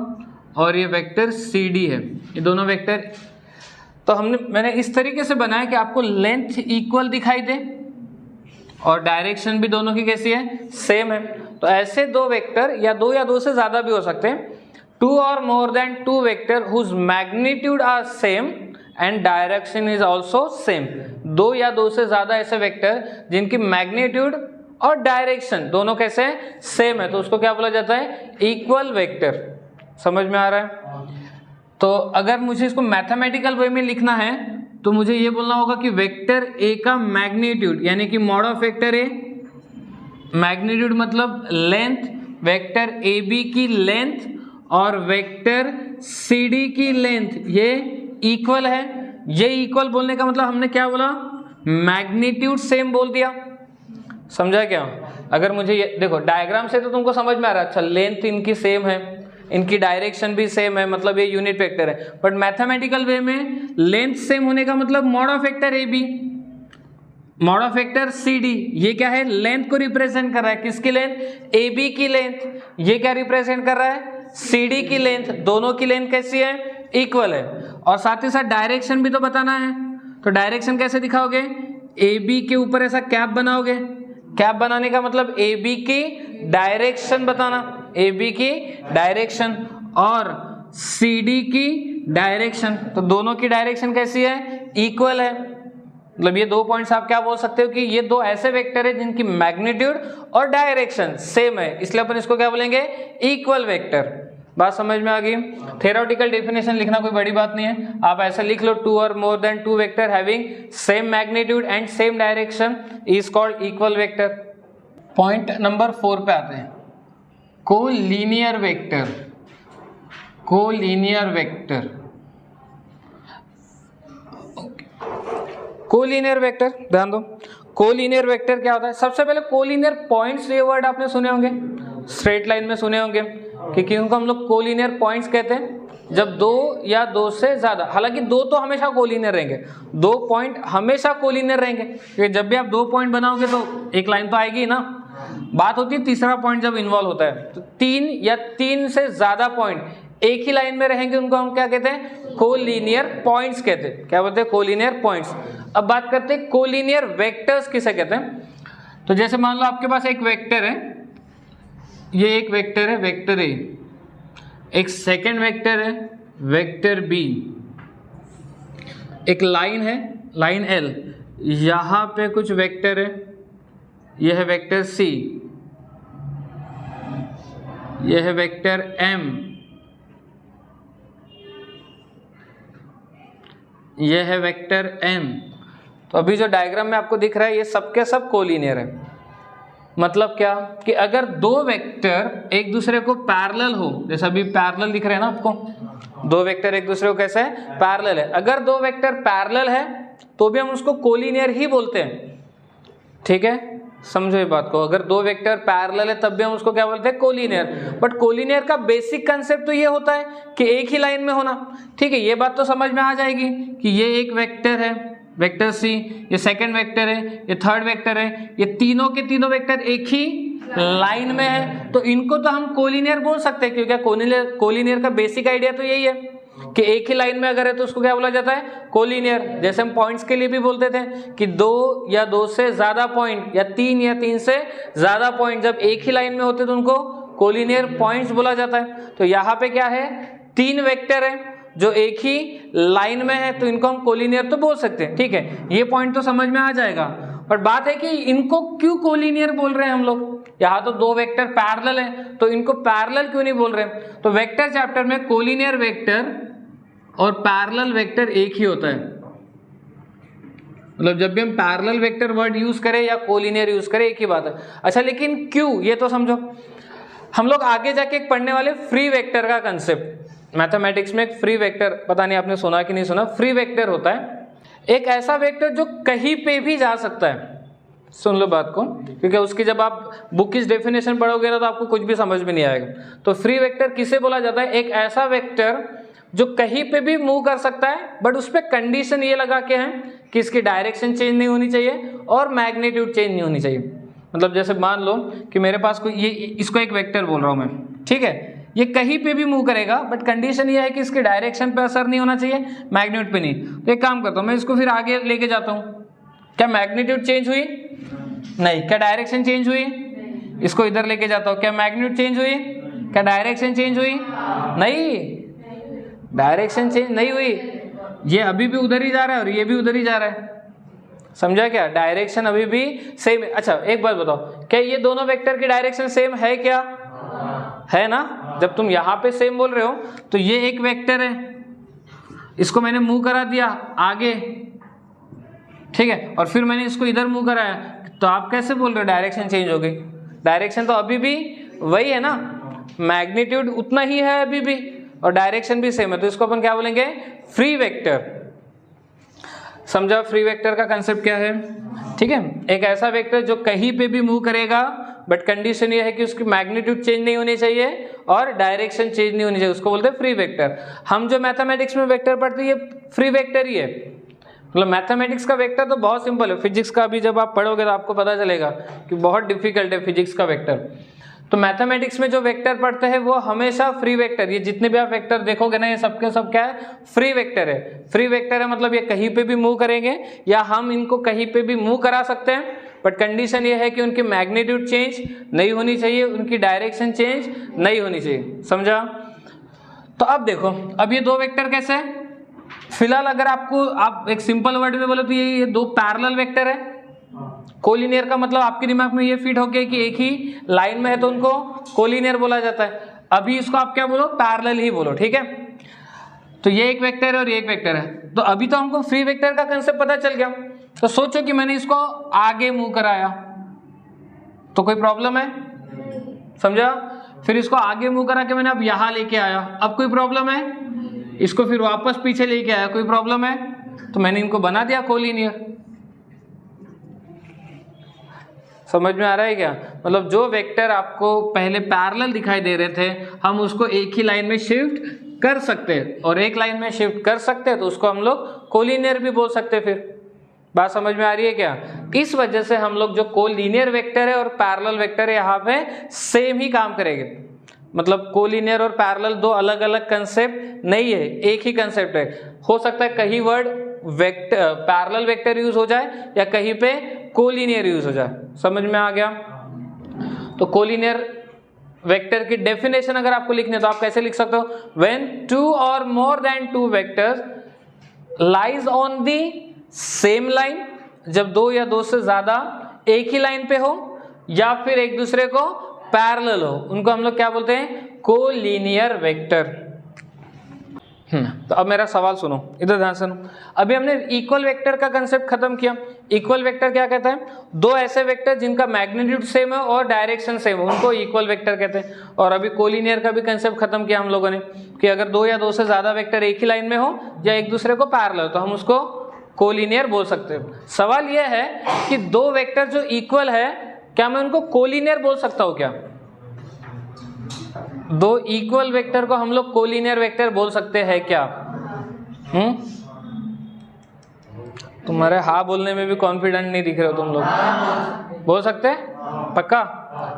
और ये वेक्टर सी डी है, ये दोनों वेक्टर। तो मैंने इस तरीके से बनाया कि आपको लेंथ इक्वल दिखाई दे और डायरेक्शन भी दोनों की कैसी है, सेम है। तो ऐसे दो वेक्टर या दो से ज़्यादा भी हो सकते हैं, two or more than two vector whose magnitude are same and direction is also same. दो या दो से ज़्यादा ऐसे वेक्टर जिनकी मैग्नीट्यूड और डायरेक्शन दोनों कैसे हैं, सेम है, तो उसको क्या बोला जाता है, इक्वल वेक्टर। समझ में आ रहा है? तो अगर मुझे इसको मैथमेटिकल वे में लिखना है तो मुझे ये बोलना होगा कि वेक्टर ए का मैग्नीट्यूड यानी कि mod of vector A, magnitude मतलब लेंथ, वेक्टर ए बी की लेंथ और वेक्टर सी डी की लेंथ ये इक्वल है। ये इक्वल बोलने का मतलब हमने क्या बोला, मैग्नीट्यूड सेम बोल दिया। समझा क्या? अगर मुझे ये देखो डायग्राम से तो तुमको समझ में आ रहा है, अच्छा लेंथ इनकी सेम है, इनकी डायरेक्शन भी सेम है, मतलब ये यूनिट वेक्टर है। बट मैथमेटिकल वे में लेंथ सेम होने का मतलब mod of vector A B, mod of vector C D, ये क्या है, लेंथ को रिप्रेजेंट कर रहा है। किसकी लेंथ, ए बी की लेंथ। ये क्या रिप्रेजेंट कर रहा है, सी डी की लेंथ। दोनों की लेंथ कैसी है, इक्वल है। और साथ ही साथ डायरेक्शन भी तो बताना है, तो डायरेक्शन कैसे दिखाओगे, ए बी के ऊपर ऐसा कैप बनाओगे। कैप बनाने का मतलब ए बी की डायरेक्शन बताना, ए बी की डायरेक्शन और सी डी की डायरेक्शन। तो दोनों की डायरेक्शन कैसी है, इक्वल है। मतलब ये दो पॉइंट्स आप क्या बोल सकते हो कि ये दो ऐसे वेक्टर है जिनकी मैग्नीट्यूड और डायरेक्शन सेम है, इसलिए अपन इसको क्या बोलेंगे, इक्वल वेक्टर। बात समझ में आ गई? थ्योरेटिकल डेफिनेशन लिखना कोई बड़ी बात नहीं है, आप ऐसा लिख लो, two or more than two vector having same magnitude and same direction is called equal vector. Point number 4 पे आते हैं, collinear vector. Collinear vector, collinear vector ध्यान दो, कोलिनियर वेक्टर क्या होता है। सबसे पहले कोलिनियर पॉइंट्स, ये वर्ड आपने सुने होंगे, स्ट्रेट लाइन में सुने होंगे कि क्योंकि हम लोग कोलिनियर पॉइंट्स कहते हैं जब दो या दो से ज्यादा, हालांकि दो तो हमेशा कोलिनियर रहेंगे, दो पॉइंट हमेशा कोलिनियर रहेंगे, क्योंकि जब भी आप दो पॉइंट बनाओगे तो एक लाइन तो आएगी ना। बात होती है तीसरा पॉइंट जब इन्वॉल्व होता है, तो तीन या तीन से ज्यादा पॉइंट एक ही लाइन में रहेंगे, उनको हम क्या कहते हैं, कोलिनियर पॉइंट्स कहते हैं। क्या बोलते हैं, कोलिनियर पॉइंट्स। अब बात करते हैं कोलिनियर वेक्टर्स किसे कहते हैं। तो जैसे मान लो आपके पास एक वेक्टर है, ये एक वेक्टर है वेक्टर ए, एक सेकंड वेक्टर है वेक्टर बी, एक लाइन है लाइन एल, यहां पे कुछ वेक्टर है, यह है वेक्टर सी, यह है वेक्टर एम, यह है वेक्टर एन। तो अभी जो डायग्राम में आपको दिख रहा है ये सबके सब कोलिनियर है। मतलब क्या कि अगर दो वेक्टर एक दूसरे को पैरेलल हो, जैसे अभी पैरेलल दिख रहे हैं ना आपको, दो वेक्टर एक दूसरे को कैसे है, पैरेलल है। अगर दो वेक्टर पैरेलल है तो भी हम उसको कोलिनियर ही बोलते हैं। ठीक है, समझो ये बात को, अगर दो वेक्टर पैरेलल है तब भी हम उसको क्या बोलते हैं, कोलिनियर। बट कोलिनियर का बेसिक कंसेप्ट तो ये होता है कि एक ही लाइन में होना। ठीक है, ये बात तो समझ में आ जाएगी कि ये एक वेक्टर है, वेक्टर सी, ये सेकंड वेक्टर है, ये थर्ड वेक्टर है, ये तीनों के तीनों वेक्टर एक ही लाइन में है, तो इनको तो हम कोलिनियर बोल सकते हैं, क्योंकि कोलिनियर का बेसिक आइडिया तो यही है कि एक ही लाइन में अगर है तो उसको क्या बोला जाता है, कोलिनियर। जैसे हम पॉइंट्स के लिए भी बोलते थे कि दो या दो से ज्यादा पॉइंट या तीन से ज्यादा पॉइंट जब एक ही लाइन में होते तो उनको कोलिनियर पॉइंट्स बोला जाता है। तो यहाँ पे क्या है, तीन वेक्टर है जो एक ही लाइन में है, तो इनको हम कोलिनियर तो बोल सकते हैं, ठीक है, ये पॉइंट तो समझ में आ जाएगा। पर बात है कि इनको क्यों कोलिनियर बोल रहे हैं हम लोग, यहाँ तो दो वेक्टर पैरेलल है तो इनको पैरेलल क्यों नहीं बोल रहे हैं। तो वेक्टर चैप्टर में कोलिनियर वेक्टर और पैरेलल वेक्टर एक ही होता है, मतलब जब भी हम पैरेलल वेक्टर वर्ड यूज करें या कोलिनियर यूज करें एक ही बात है। अच्छा, लेकिन क्यों, ये तो समझो। हम लोग आगे जाके एक पढ़ने वाले फ्री वेक्टर का कंसेप्ट, मैथमेटिक्स में एक फ्री वेक्टर, पता नहीं आपने सुना कि नहीं सुना, फ्री वेक्टर होता है एक ऐसा वेक्टर जो कहीं पे भी जा सकता है। सुन लो बात को, क्योंकि उसकी जब आप बुक की डेफिनेशन पढ़ोगे ना तो आपको कुछ भी समझ में नहीं आएगा। तो फ्री वेक्टर किसे बोला जाता है, एक ऐसा वेक्टर जो कहीं पे भी मूव कर सकता है, बट उस पर कंडीशन ये लगा के है कि इसकी डायरेक्शन चेंज नहीं होनी चाहिए और मैग्नीट्यूड चेंज नहीं होनी चाहिए। मतलब जैसे मान लो कि मेरे पास कोई, ये इसको एक वेक्टर बोल रहा हूँ मैं, ठीक है, ये कहीं पे भी मूव करेगा, बट कंडीशन ये है कि इसके डायरेक्शन पे असर नहीं होना चाहिए, मैग्नीट्यूड पे नहीं। तो एक काम करता हूँ मैं, इसको फिर आगे लेके जाता हूँ, क्या मैग्नीट्यूड चेंज हुई, नहीं। क्या डायरेक्शन चेंज हुई, इसको इधर लेके जाता हूँ, क्या मैग्नीट्यूड चेंज हुई, क्या डायरेक्शन चेंज हुई, नहीं, डायरेक्शन चेंज नहीं हुई। ये अभी भी उधर ही जा रहा है और ये भी उधर ही जा रहा है, समझा क्या, डायरेक्शन अभी भी सेम है। अच्छा एक बात बताओ, क्या ये दोनों वेक्टर की डायरेक्शन सेम है क्या, है ना। जब तुम यहाँ पे सेम बोल रहे हो तो ये एक वेक्टर है, इसको मैंने मूव करा दिया आगे, ठीक है, और फिर मैंने इसको इधर मूव कराया, तो आप कैसे बोल रहे हो डायरेक्शन चेंज हो गई। डायरेक्शन तो अभी भी वही है ना, मैग्नीट्यूड उतना ही है अभी भी और डायरेक्शन भी सेम है, तो इसको अपन क्या बोलेंगे, फ्री वेक्टर। समझा फ्री वेक्टर का कंसेप्ट क्या है, ठीक है, एक ऐसा वेक्टर जो कहीं पे भी मूव करेगा, बट कंडीशन ये है कि उसकी मैग्नीट्यूड चेंज नहीं होनी चाहिए और डायरेक्शन चेंज नहीं होनी चाहिए, उसको बोलते हैं फ्री वेक्टर। हम जो मैथमेटिक्स में वेक्टर पढ़ते हैं ये फ्री वेक्टर ही है। मतलब मैथमेटिक्स का वेक्टर तो बहुत सिंपल है, फिजिक्स का भी जब आप पढ़ोगे तो आपको पता चलेगा कि बहुत डिफिकल्ट है फिजिक्स का वेक्टर। तो मैथमेटिक्स में जो वेक्टर पढ़ते हैं वो हमेशा फ्री वेक्टर, ये जितने भी आप वेक्टर देखोगे ना ये सबके सब क्या है, फ्री वेक्टर है। फ्री वेक्टर है मतलब ये कहीं पे भी मूव करेंगे या हम इनको कहीं पे भी मूव करा सकते हैं, बट कंडीशन ये है कि उनकी मैग्नीट्यूड चेंज नहीं होनी चाहिए, उनकी डायरेक्शन चेंज नहीं होनी चाहिए, समझा। तो अब देखो, अब ये दो वेक्टर कैसे है, फिलहाल अगर आपको आप एक सिंपल वर्ड में बोले तो ये दो पैरेलल वेक्टर है। कोलिनियर का मतलब आपके दिमाग में ये फिट हो गया कि एक ही लाइन में है तो उनको कोलिनियर बोला जाता है। अभी इसको आप क्या बोलो, पैरेलल ही बोलो, ठीक है। तो ये एक वेक्टर है और ये एक वेक्टर है, तो अभी तो हमको फ्री वेक्टर का कंसेप्ट पता चल गया। तो सोचो कि मैंने इसको आगे मूव कराया तो कोई प्रॉब्लम है, समझा। फिर इसको आगे मूव करा के मैंने अब यहां लेके आया, अब कोई प्रॉब्लम है। इसको फिर वापस पीछे लेके आया, कोई प्रॉब्लम है। तो मैंने इनको बना दिया कोलिनियर। समझ में आ रहा है क्या, मतलब जो वेक्टर आपको पहले पैरेलल दिखाई दे रहे थे हम उसको एक ही लाइन में शिफ्ट कर सकते हैं, और एक लाइन में शिफ्ट कर सकते हैं तो उसको हम लोग कोलिनियर भी बोल सकते हैं। फिर बात समझ में आ रही है क्या। इस वजह से हम लोग जो कोलिनियर वेक्टर है और पैरेलल वेक्टर है यहाँ पे सेम ही काम करेंगे। मतलब कोलिनियर और पैरेलल दो अलग अलग कंसेप्ट नहीं है, एक ही कंसेप्ट है। हो सकता है कहीं word vector parallel vector use हो जाए या कहीं पे कोलिनियर यूज हो जाए, समझ में आ गया। तो कोलिनियर वेक्टर की डेफिनेशन अगर आपको लिखने तो आप कैसे लिख सकते हो, when to or more than two vectors lies on the same line, जब दो या दो से ज्यादा एक ही लाइन पे हो या फिर एक दूसरे को पैरेलल हो, उनको हम लोग क्या बोलते हैं, कोलिनियर वेक्टर। तो अब मेरा सवाल सुनो, इधर ध्यान सुनो। अभी हमने इक्वल वेक्टर का कंसेप्ट खत्म किया। इक्वल वेक्टर क्या कहता है, दो ऐसे वेक्टर जिनका मैग्नीट्यूड सेम है और डायरेक्शन सेम है उनको इक्वल वेक्टर कहते हैं। और अभी कोलिनियर का भी कंसेप्ट खत्म किया हम लोगों ने कि अगर दो या दो से ज्यादा वेक्टर एक ही लाइन में हो या एक दूसरे को पैरेलल तो हम उसको कोलिनियर बोल सकते हैं। सवाल यह है कि दो वेक्टर जो इक्वल है क्या मैं उनको कोलिनियर बोल सकता हूं क्या। दो इक्वल वेक्टर को हम लोग कोलिनियर वेक्टर बोल सकते हैं क्या। तुम्हारे हाँ बोलने में भी कॉन्फिडेंट नहीं दिख रहे हो तुम लोग। बोल सकते हैं पक्का?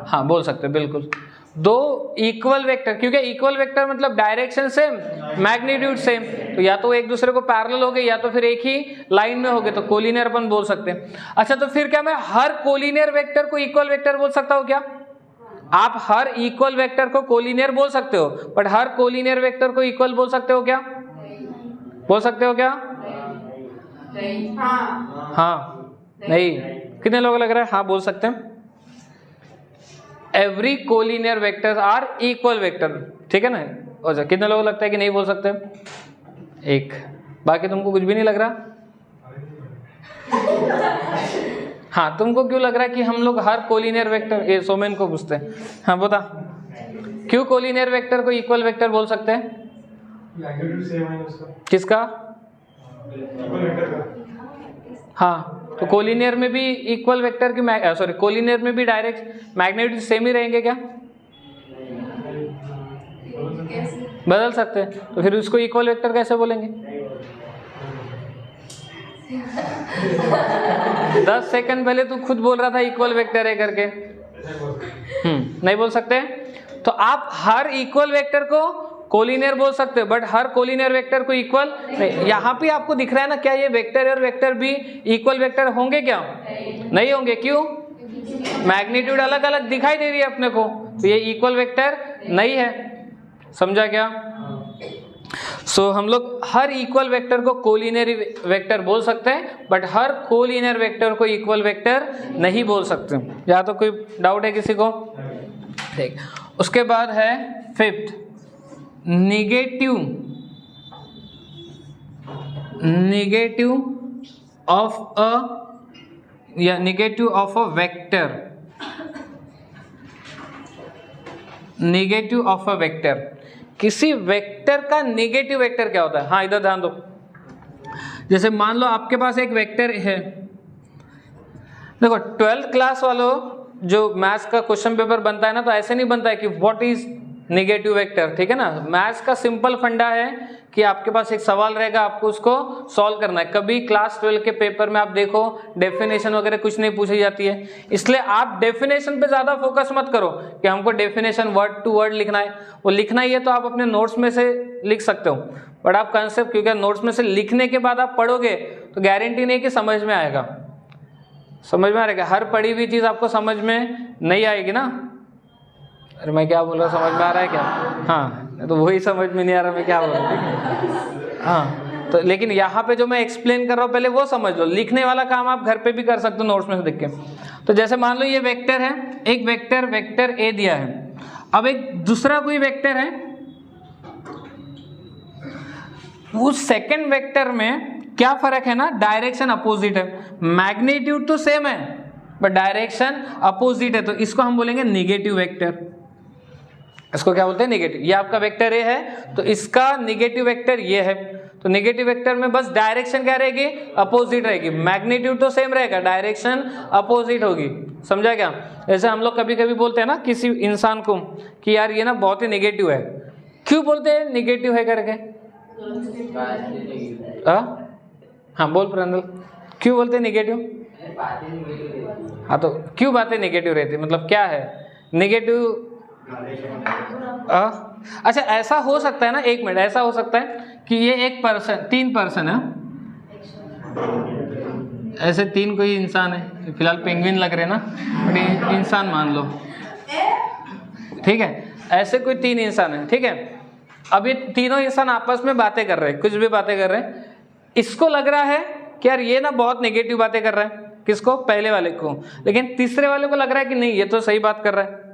हाँ बोल सकते, बिल्कुल। दो इक्वल वेक्टर, क्योंकि इक्वल वेक्टर मतलब डायरेक्शन सेम, मैग्नीट्यूड सेम, तो या तो एक दूसरे को पैरेलल हो गए या तो फिर एक ही लाइन में हो गए, तो कोलिनियर अपन बोल सकते हैं। अच्छा, तो फिर क्या मैं हर कोलिनियर वेक्टर को इक्वल वेक्टर बोल सकता हूँ क्या? आप हर इक्वल वेक्टर को कोलिनियर बोल सकते हो, बट हर कोलिनियर वेक्टर को इक्वल बोल सकते हो क्या? बोल सकते हो क्या? हाँ नहीं। कितने लोग लग रहा है हाँ बोल सकते हैं? Every collinear vectors are equal vector, ठीक है ना? और कितने लोग लगता है कि नहीं बोल सकते? एक। बाकी तुमको कुछ भी नहीं लग रहा? हाँ, तुमको क्यों लग रहा है कि हम लोग हर कोलिनियर वेक्टर, ये सोमेन को पूछते हैं। हाँ बता, क्यों कोलिनियर वेक्टर को इक्वल वेक्टर बोल सकते हैं? किसका? हाँ, तो कोलिनियर में भी इक्वल वेक्टर की सॉरी कोलिनियर में भी डायरेक्ट मैग्नीट्यूड सेम ही रहेंगे क्या? बदल सकते हैं, तो फिर उसको इक्वल वेक्टर कैसे बोलेंगे? 10 सेकंड पहले तू खुद बोल रहा था इक्वल वेक्टर है करके। नहीं बोल सकते? तो आप हर इक्वल वेक्टर को कोलिनियर बोल सकते हो, बट हर कोलिनियर वेक्टर को इक्वल नहीं। यहाँ पे आपको दिख रहा है ना, क्या ये वेक्टर और वेक्टर भी इक्वल वेक्टर होंगे क्या? नहीं होंगे। क्यों? मैग्नीट्यूड अलग अलग दिखाई दे रही है अपने को, तो ये इक्वल वेक्टर नहीं है। समझा क्या? सो हम लोग हर इक्वल वेक्टर को कोलिनियर वेक्टर बोल सकते हैं, बट हर कोलिनियर वेक्टर को इक्वल वेक्टर नहीं बोल सकते। या तो कोई डाउट है किसी को? ठीक। उसके बाद है फिफ्थ, नेगेटिव ऑफ अ या negative of a vector. Negative of a vector, किसी वेक्टर का नेगेटिव वेक्टर क्या होता है? हाँ इधर ध्यान दो। जैसे मान लो आपके पास एक वेक्टर है, देखो 12th क्लास वालों जो मैथ्स का क्वेश्चन पेपर बनता है ना, तो ऐसे नहीं बनता है कि व्हाट इज नेगेटिव वेक्टर, ठीक है ना? मैथ्स का सिंपल फंडा है कि आपके पास एक सवाल रहेगा, आपको उसको सॉल्व करना है। कभी क्लास 12 के पेपर में आप देखो डेफिनेशन वगैरह कुछ नहीं पूछी जाती है, इसलिए आप डेफिनेशन पे ज़्यादा फोकस मत करो कि हमको डेफिनेशन वर्ड टू वर्ड लिखना है। वो लिखना ही है तो आप अपने नोट्स में से लिख सकते हो, बट आप कंसेप्ट, क्योंकि नोट्स में से लिखने के बाद आप पढ़ोगे तो गारंटी नहीं कि समझ में आएगा। समझ में आएगा? हर पढ़ी हुई चीज़ आपको समझ में नहीं आएगी ना। अरे मैं क्या बोल रहा हूँ, समझ में आ रहा है क्या? हाँ, तो वही समझ में नहीं आ रहा मैं क्या बोल रहा हूँ। हाँ, तो लेकिन यहाँ पे जो मैं एक्सप्लेन कर रहा हूँ पहले वो समझ लो। लिखने वाला काम आप घर पे भी कर सकते हो नोट्स में से देख के। तो जैसे मान लो ये वेक्टर है, एक वेक्टर ए दिया है, अब एक दूसरा कोई वेक्टर है, उस सेकेंड वेक्टर में क्या फर्क है ना? डायरेक्शन अपोजिट है। मैग्नीट्यूड तो सेम है बट डायरेक्शन अपोजिट है, तो इसको हम बोलेंगे नेगेटिव वेक्टर। इसको क्या बोलते हैं? नेगेटिव। ये आपका वेक्टर ए है तो इसका नेगेटिव वेक्टर ये है। तो नेगेटिव वेक्टर में बस डायरेक्शन क्या रहेगी? अपोजिट रहेगी। मैग्नीट्यूड तो सेम रहेगा, डायरेक्शन अपोजिट होगी। समझा क्या? जैसे हम लोग कभी कभी बोलते हैं ना किसी इंसान को कि यार ये ना बहुत ही नेगेटिव है। क्यों बोलते हैं नेगेटिव है करके? हाँ बोल प्रंदल, क्यों बोलते हैं नेगेटिव? हाँ, तो क्यों बातें नेगेटिव रहती, मतलब क्या है नेगेटिव? अच्छा, ऐसा हो सकता है ना, एक मिनट, ऐसा हो सकता है कि ये एक पर्सन, 3 पर्सन है, ऐसे 3 कोई इंसान है, फिलहाल पेंगुइन लग रहे हैं ना, बट इंसान मान लो, ठीक है? ऐसे कोई 3 इंसान है, ठीक है? अब ये तीनों इंसान आपस में बातें कर रहे हैं, कुछ भी बातें कर रहे हैं। इसको लग रहा है कि यार ये ना बहुत नेगेटिव बातें कर रहा है। किसको? पहले वाले को। लेकिन तीसरे वाले को लग रहा है कि नहीं ये तो सही बात कर रहा है।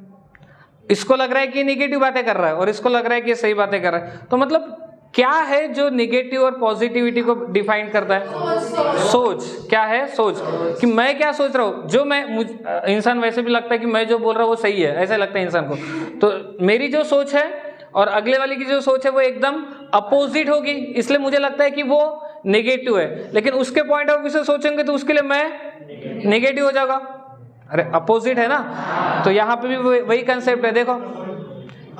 इसको लग रहा है कि नेगेटिव बातें कर रहा है और इसको लग रहा है कि ये सही बातें कर रहा है। तो मतलब क्या है जो नेगेटिव और पॉजिटिविटी को डिफाइन करता है? सोच। क्या है? सोच। कि मैं क्या सोच रहा हूँ, जो मैं इंसान वैसे भी लगता है कि मैं जो बोल रहा हूँ वो सही है, ऐसा लगता है इंसान को। तो मेरी जो सोच है और अगले वाले की जो सोच है वो एकदम अपोजिट होगी, इसलिए मुझे लगता है कि वो नेगेटिव है। लेकिन उसके पॉइंट ऑफ व्यू से सोचेंगे तो उसके लिए मैं नेगेटिव हो जाऊंगा। अरे अपोजिट है ना, तो यहाँ पे भी वही कंसेप्ट है। देखो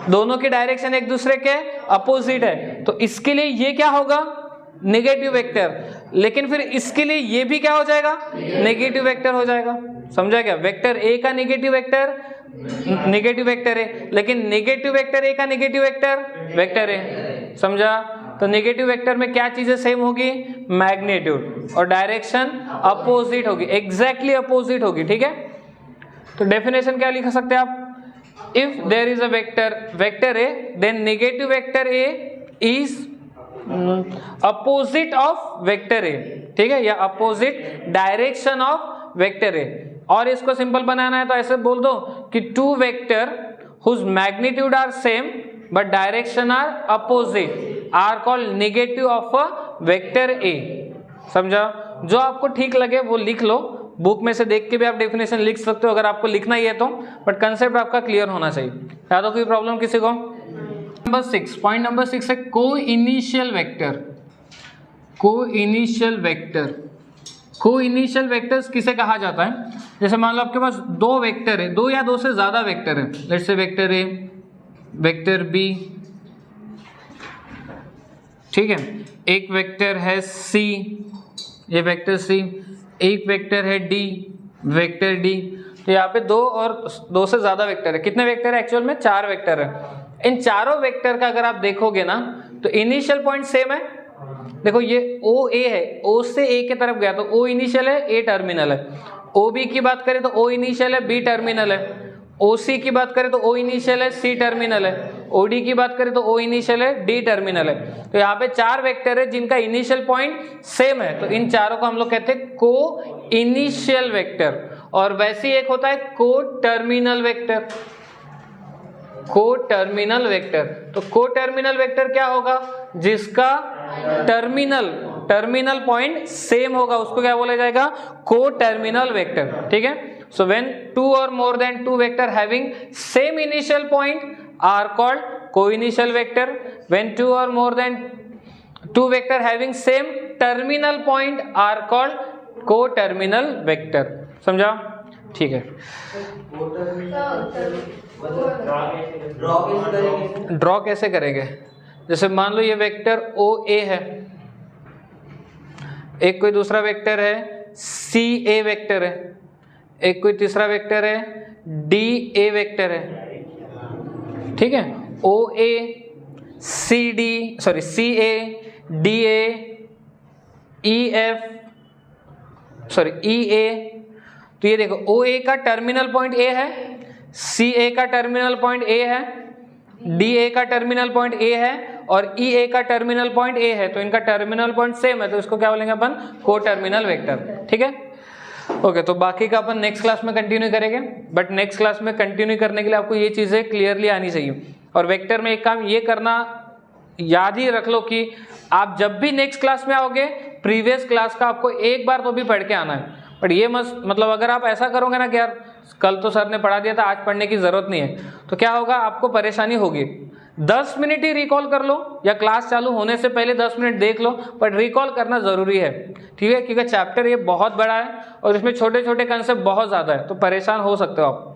दोनों की डायरेक्शन एक दूसरे के अपोजिट है, तो इसके लिए ये क्या होगा? नेगेटिव वेक्टर, लेकिन फिर इसके लिए ये भी क्या हो जाएगा, नेगेटिव वेक्टर हो जाएगा। समझा क्या? वेक्टर ए का नेगेटिव वेक्टर नेगेटिव वेक्टर है, लेकिन नेगेटिव वेक्टर ए का नेगेटिव वेक्टर है। समझा? तो नेगेटिव वेक्टर में क्या चीजें सेम होगी, मैग्नीट्यूड, और डायरेक्शन अपोजिट होगी, एग्जैक्टली अपोजिट होगी। ठीक है, तो डेफिनेशन क्या लिख सकते हैं आप, if there is a vector A then negative vector A is opposite of vector A. ठीक है, या opposite direction of vector A. और इसको सिंपल बनाना है तो ऐसे बोल दो कि two vector whose magnitude are same but direction are opposite are called negative of a vector A. समझा? जो आपको ठीक लगे वो लिख लो, बुक में से देख के भी आप डेफिनेशन लिख सकते हो अगर आपको लिखना ही है तो, बट कंसेप्ट आपका क्लियर होना चाहिए। याद हो कोई प्रॉब्लम किसी को? नंबर 6, पॉइंट नंबर 6 है को इनिशियल वेक्टर। को इनिशियल वेक्टर, को इनिशियल वेक्टर्स किसे कहा जाता है? जैसे मान लो आपके पास दो वेक्टर है, दो या दो से ज्यादा वेक्टर है, let's say vector A, vector B. ठीक है, एक वेक्टर है सी, ये वेक्टर सी, एक वेक्टर है डी, वेक्टर डी। तो यहाँ पे दो और दो से ज्यादा वेक्टर है। कितने वेक्टर है एक्चुअल में? 4 वेक्टर है। इन चारों वेक्टर का अगर आप देखोगे ना तो इनिशियल पॉइंट सेम है। देखो ये ओ ए है, ओ से ए की तरफ गया तो ओ इनिशियल है, ए टर्मिनल है। ओ बी की बात करें तो ओ इनिशियल है, बी टर्मिनल है। ओ सी की बात करें तो ओ इनिशियल है, सी टर्मिनल है। ओ डी की बात करें तो ओ इनिशियल है, डी टर्मिनल है। तो यहाँ पे 4 वेक्टर है जिनका इनिशियल पॉइंट सेम है, तो इन चारों को हम लोग कहते हैं को इनिशियल वेक्टर। और वैसे ही एक होता है को टर्मिनल वेक्टर। को टर्मिनल वेक्टर, तो को टर्मिनल वेक्टर क्या होगा? जिसका टर्मिनल पॉइंट सेम होगा उसको क्या बोला जाएगा? को टर्मिनल वेक्टर। ठीक है, so when 2 or more than 2 vector having same initial point are called co-initial vector. When 2 or more than 2 vector having same terminal point are called co-terminal vector. समझा? ठीक है, ड्रॉ कैसे करेंगे? जैसे मान लो ये वेक्टर ओ ए है, एक कोई दूसरा वेक्टर है सी ए वेक्टर है, एक कोई तीसरा वेक्टर है डी ए वेक्टर है। ठीक है, ओ ए सी ए डी ए ई ए। तो ये देखो ओ ए का टर्मिनल पॉइंट ए है, सी ए का टर्मिनल पॉइंट ए है, डी ए का टर्मिनल पॉइंट ए है और ई ए का टर्मिनल पॉइंट ए है। तो इनका टर्मिनल पॉइंट सेम है, तो इसको क्या बोलेंगे अपन? को टर्मिनल वेक्टर। ठीक है, ओके, तो बाकी का अपन नेक्स्ट क्लास में कंटिन्यू करेंगे, बट नेक्स्ट क्लास में कंटिन्यू करने के लिए आपको ये चीजें क्लियरली आनी चाहिए। और वेक्टर में एक काम ये करना याद ही रख लो कि आप जब भी नेक्स्ट क्लास में आओगे प्रीवियस क्लास का आपको एक बार तो भी पढ़ के आना है। बट ये मतलब अगर आप ऐसा करोगे ना कि यार कल तो सर ने पढ़ा दिया था, आज पढ़ने की जरूरत नहीं है, तो क्या होगा? आपको परेशानी होगी। 10 मिनट ही रिकॉल कर लो या क्लास चालू होने से पहले 10 मिनट देख लो, बट रिकॉल करना जरूरी है। ठीक है, क्योंकि चैप्टर ये बहुत बड़ा है और इसमें छोटे छोटे कंसेप्ट बहुत ज्यादा है, तो परेशान हो सकते हो आप।